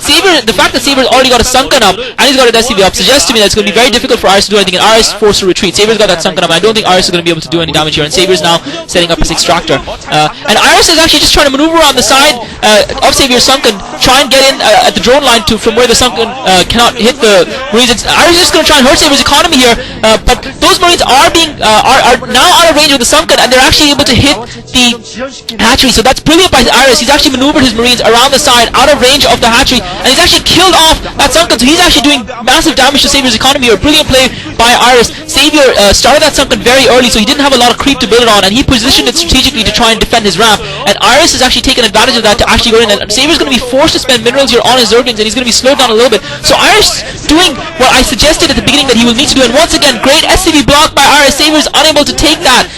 Saber, the fact that Saber's already got a sunken up and he's got an SCV up suggests to me that it's going to be very difficult for Iris to do anything, and Iris forced to retreat. Saber's got that sunken up, and I don't think Iris is going to be able to do any damage here, and Saber's now setting up his extractor. And Iris is actually just trying to maneuver on the side of Saber's sunken, try and get in at the drone line from where the sunken cannot hit the Marines. Iris is just going to try and hurt Saber's economy here, but those Marines are now out of range of the sunken, and they're actually able to hit the hatchery. So that's brilliant by Iris. He's actually maneuvered his Marines around the side, out of range of the hatchery, and he's actually killed off that sunken. So he's actually doing massive damage to Saber's economy. A brilliant play by Iris. Saber started that sunken very early, so he didn't have a lot of creep to build it on, and he positioned it strategically to try and defend his ramp. And Iris has actually taken advantage of that to actually go in, and Saber's going to be forced to spend minerals here on his Zerglings, and he's going to be slowed down a little bit. So Iris doing what I suggested at the beginning that he will need to do, and once again, great SCV block by Iris. Saber's unable to take that.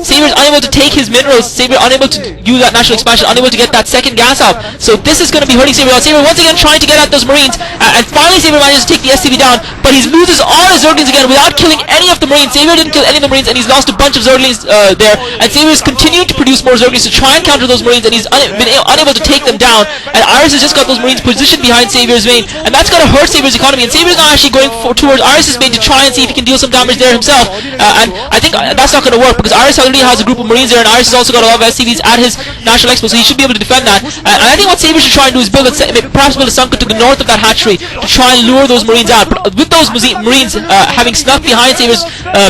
Saber's unable to take his minerals. Saber unable to use that national expansion, unable to get that second gas out. So this is going to be hurting Saber. Saber once again trying to get at those Marines, and finally Saber manages to take the SCV down, but he loses all his Zerglings again without killing any of the Marines. Saber didn't kill any of the Marines, and he's lost a bunch of Zerglings there, and Saber is continuing to produce more Zerglings to try and counter those Marines, and he's been unable to take them down, and Iris has just got those Marines positioned behind Saber's main, and that's going to hurt Saber's economy, and Saber's now actually going towards Iris's main to try and see if he can deal some damage there himself, and I think that's not going to work, because Iris already has a group of Marines there, and Iris has also got a lot of SCVs at his National Expo, so he should be able to defend that, and I think what Saber should try and do is perhaps build a sunken to the north of that hatchery to try and lure those Marines out, but with those Marines having snuck behind Saber's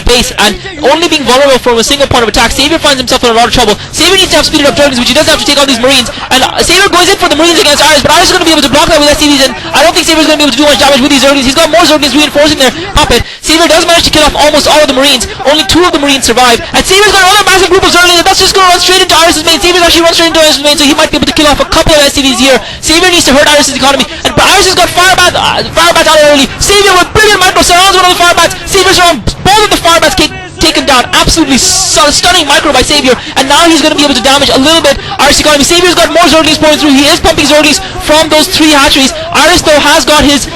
base and only being vulnerable from a single point of attack, Saber finds himself in a lot of trouble. Saber needs to have speeded up Zerglings, which he doesn't have to take on these Marines, and Saber goes in for the Marines against Iris, but Iris is going to be able to block that with SCVs, and I don't think Saber's going to be able to do much damage with these Zerglings. He's got more Zerglings reinforcing their puppet. Saber does manage to kill off almost all of the Marines. Only 2 of the Marines survive, and Saber's got another massive group of Zerglings, and that's just going to run straight into Iris's main. Saber's actually run straight into Iris's main, so he might be able to kill off a couple of SCVs here. Saber needs to hurt Iris's economy, and Iris has got Firebats out early. Saber with brilliant micro surrounds one of the Firebats. Saber's around both of the Firebats taken down. Absolutely stunning micro by Saber, and now he's going to be able to damage a little bit Iris' economy. Saber's got more Zerglings pouring through. He is pumping Zerglings from those 3 hatcheries. Iris though has got his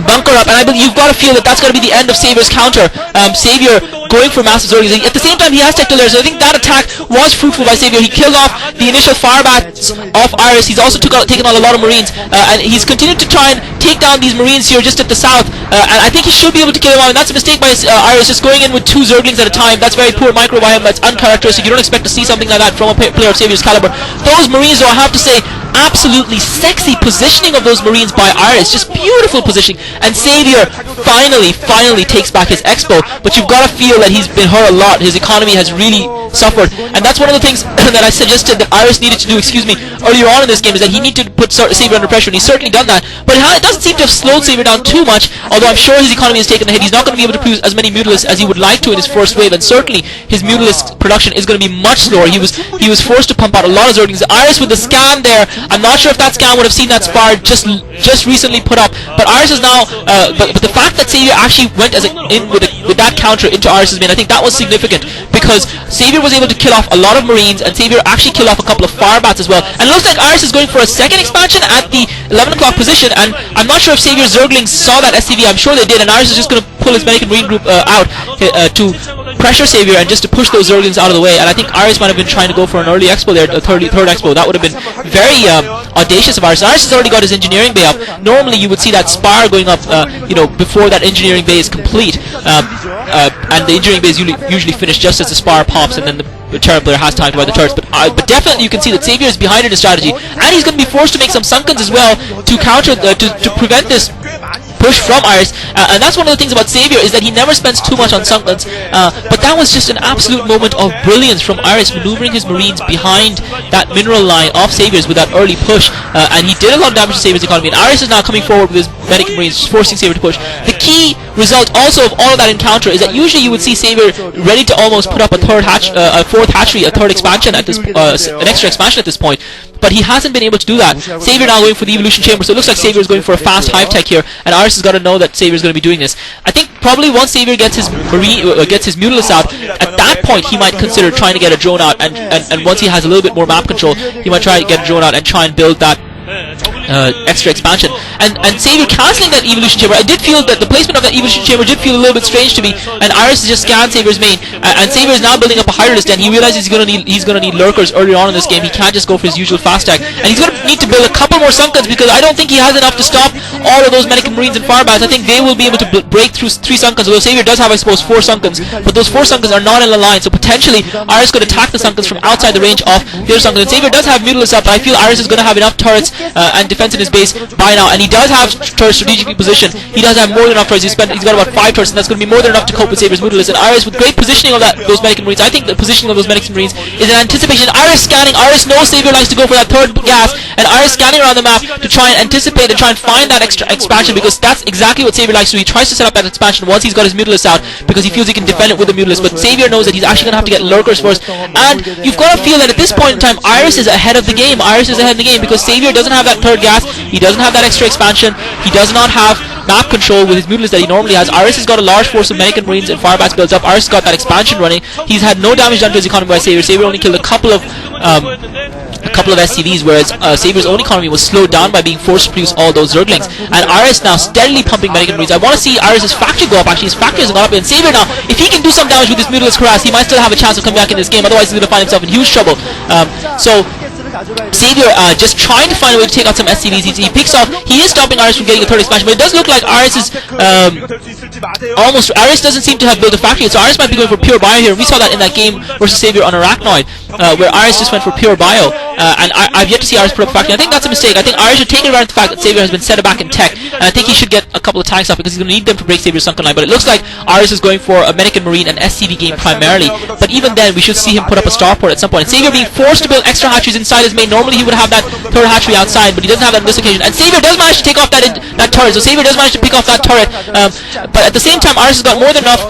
bunker up, and I believe you've got to feel that that's going to be the end of Saber's counter. Saber going for massive Zerglings. At the same time, he has Tech there, so I think that attack was fruitful by Saber. He killed off the initial Firebats of Iris. He's also taken on a lot of Marines, and he's continued to try and take down these Marines here just at the south, and I think he should be able to kill them all, and that's a mistake by Iris, just going in with 2 Zerglings at a time. That's very poor micro by him. That's uncharacteristic. You don't expect to see something like that from a player of Saber's caliber. Those Marines, though, I have to say, absolutely sexy positioning of those Marines by Iris, just beautiful positioning, and Saber finally takes back his Expo, but you've got to feel that he's been hurt a lot. His economy has really suffered, and that's one of the things that I suggested that Iris needed to do, earlier on in this game, is that he needed to put Saber under pressure, and he's certainly done that, but it doesn't seem to have slowed Saber down too much, although I'm sure his economy has taken a hit. He's not going to be able to produce as many Mutalisks as he would like to in his first wave, and certainly his Mutalisk production is going to be much slower. He was forced to pump out a lot of Zerglings. Iris with the scan there, I'm not sure if that scan would have seen that spire just recently put up, but Iris is now, but the fact that Saber actually went with that counter into Iris's main, I think that was significant, because Saber was able to kill off a lot of Marines, and Saber actually killed off a couple of Firebats as well, and it looks like Iris is going for a second expansion at the 11 o'clock position, and I'm not sure if Saber's Zerglings saw that SCV. I'm sure they did, and Iris is just going to pull his Medic and Marine group out to pressure Saber and just to push those Zerglings out of the way, and I think Iris might have been trying to go for an early Expo there, a third Expo. That would have been very audacious of Iris. Iris has already got his engineering bay up. Normally you would see that spire going up before that engineering bay is complete, and the engineering bay is usually finished just as the spire pops, and then the turret player has time to buy the turrets, but definitely you can see that Saber is behind in his strategy, and he's going to be forced to make some sunkens as well to counter to prevent this push from Iris, and that's one of the things about Saber, is that he never spends too much on sunkens, but that was just an absolute moment of brilliance from Iris, maneuvering his Marines behind that mineral line of Saber's with that early push, and he did a lot of damage to Saber's economy, and Iris is now coming forward with his Medic and Marines, forcing Saber to push. The key result also of all of that encounter is that usually you would see Saber ready to almost put up a fourth hatchery, a third expansion at this, an extra expansion at this point, but he hasn't been able to do that. Saber now going for the evolution chamber, so it looks like Saber is going for a fast hive tech here, and Iris has got to know that Saber is going to be doing this. I think probably once Saber gets his Mutalisks out, at that point he might consider trying to get a drone out, and once he has a little bit more map control, he might try to get a drone out and try and build that extra expansion, and Savior cancelling that evolution chamber. I did feel that the placement of that evolution chamber did feel a little bit strange to me, and Iris just scanned Savior's main, and Savior is now building up a higher list, and he realizes he's gonna need lurkers earlier on in this game. He can't just go for his usual fast tag, and he's gonna need to build a couple more Sunkens, because I don't think he has enough to stop all of those Medican Marines and Firebats. I think they will be able to break through 3 Sunkens, although Savior does have, I suppose, 4 Sunkens, but those 4 Sunkens are not in a line, so potentially Iris could attack the Sunkens from outside the range of the other Sunkens. And Savior does have Mutalisk up, but I feel Iris is going to have enough turrets and defense in his base by now, and he does have turrets strategically positioned. He does have more than enough turrets. He's got about 5 turrets, and that's going to be more than enough to cope with Savior's Mutalisk. And Iris, with great positioning of those Medican Marines, I think the positioning of those Medican Marines is an anticipation. Iris scanning. Iris knows Savior likes to go for that third gas, and Iris scanning around the map to try and anticipate and try and find that extra expansion, because that's exactly what Savior likes to do. He tries to set up that expansion once he's got his Mutalisk out, because he feels he can defend it with the Mutalisk. But Savior knows that he's actually going to have to get lurkers first, and you've got to feel that at this point in time, Iris is ahead of the game. Iris is ahead of the game because Savior doesn't have that third gas. He doesn't have that extra expansion. He does not have map control with his Mutalisk that he normally has. Iris has got a large force of Medican Marines and Firebats built up. Iris has got that expansion running. He's had no damage done to his economy by Savior. Savior only killed a couple of SCVs, whereas Savior's own economy was slowed down by being forced to produce all those Zerglings. And Iris now steadily pumping Medican Marines. I want to see Iris' factory go up. Actually, his factory has gone up. And Savior now, if he can do some damage with his Mutalisk harass, he might still have a chance of coming back in this game. Otherwise, he's going to find himself in huge trouble. So Savior just trying to find a way to take out some SCVs. He picks off. He is stopping Iris from getting a third expansion, but it does look like Iris is Iris doesn't seem to have built a factory, so Iris might be going for pure bio here. We saw that in that game versus Savior on Arachnoid, where Iris just went for pure bio, and I've yet to see Iris put up a factory. I think that's a mistake. I think Iris should take advantage of the fact that Savior has been set back in tech, and I think he should get a couple of tanks up because he's going to need them to break Savior's sunken line. But it looks like Iris is going for a Medican Marine and SCV game primarily, but even then we should see him put up a starport at some point. And Savior being forced to build extra hatcheries inside his main. Normally he would have that third hatchery outside, but he doesn't have that on this occasion. And Savior does manage to take off that turret, so Savior does manage to pick off that turret, but at the same time Iris has got more than enough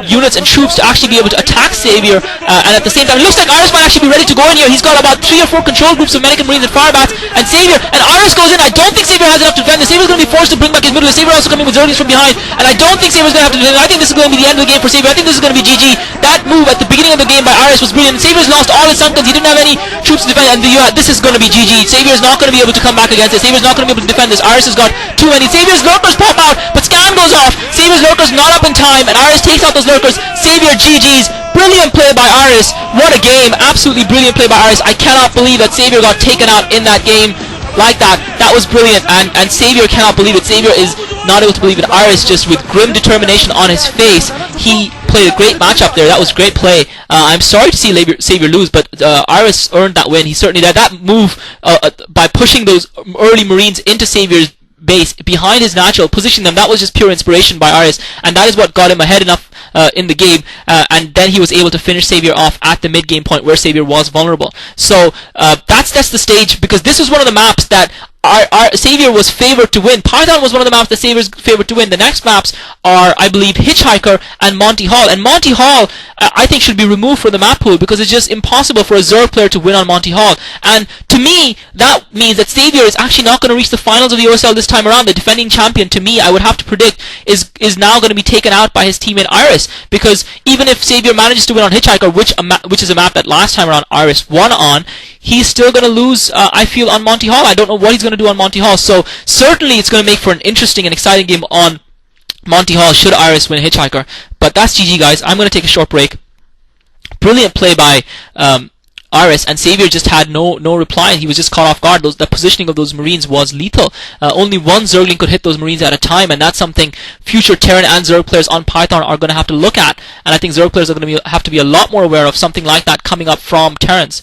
units and troops to actually be able to attack Savior, and at the same time it looks like Iris might actually be ready to go in here. He's got about 3 or 4 control groups of Medican Marines and Firebats, and Savior, and Iris goes in. I don't think Savior has enough to defend this. Savior's going to be forced to bring back his middle. Savior also coming with Zerglings from behind, and I don't think Savior's going to have to defend. I think this is going to be the end of the game for Savior. I think this is going to be GG. That move at the beginning of the game by Iris was brilliant. Savior's lost all his Sunkens. He didn't have any troops to defend, and this is going to be GG. Savior's not going to be able to come back against it. Savior's not going to be able to defend this. Iris has got too many. Savior's lurkers pop out, but scan goes off. Savior's lurkers not up in time, and Iris takes out those lurkers. Savior GG's. Brilliant play by Iris. What a game. Absolutely brilliant play by Iris. I cannot believe that Savior got taken out in that game like that. That was brilliant, and Savior cannot believe it. Savior is not able to believe it. Iris, just with grim determination on his face, he played a great match up there. That was great play. I'm sorry to see Savior lose, but Iris earned that win. He certainly did. That move by pushing those early Marines into Savior's base behind his natural, positioning them, that was just pure inspiration by Iris, and that is what got him ahead enough in the game, and then he was able to finish Savior off at the mid game point where Savior was vulnerable. So that's the stage, because this was one of the maps that our Savior was favored to win. Python was one of the maps that Savior's favored to win. The next maps are, I believe, Hitchhiker and Monty Hall. And Monty Hall, I think, should be removed from the map pool because it's just impossible for a Zerg player to win on Monty Hall. And to me, that means that Savior is actually not going to reach the finals of the OSL this time around. The defending champion, to me, I would have to predict, is now going to be taken out by his teammate Iris. Because even if Savior manages to win on Hitchhiker, which is a map that last time around Iris won on, he's still going to lose, I feel, on Monty Hall. I don't know what he's going to do on Monty Hall. So certainly it's going to make for an interesting and exciting game on Monty Hall should Iris win Hitchhiker. But that's GG, guys. I'm going to take a short break. Brilliant play by Iris, and Savior just had no reply. He was just caught off guard. The positioning of those Marines was lethal. Only one Zergling could hit those Marines at a time, and that's something future Terran and Zerg players on Python are going to have to look at. And I think Zerg players are going to have to be a lot more aware of something like that coming up from Terrans.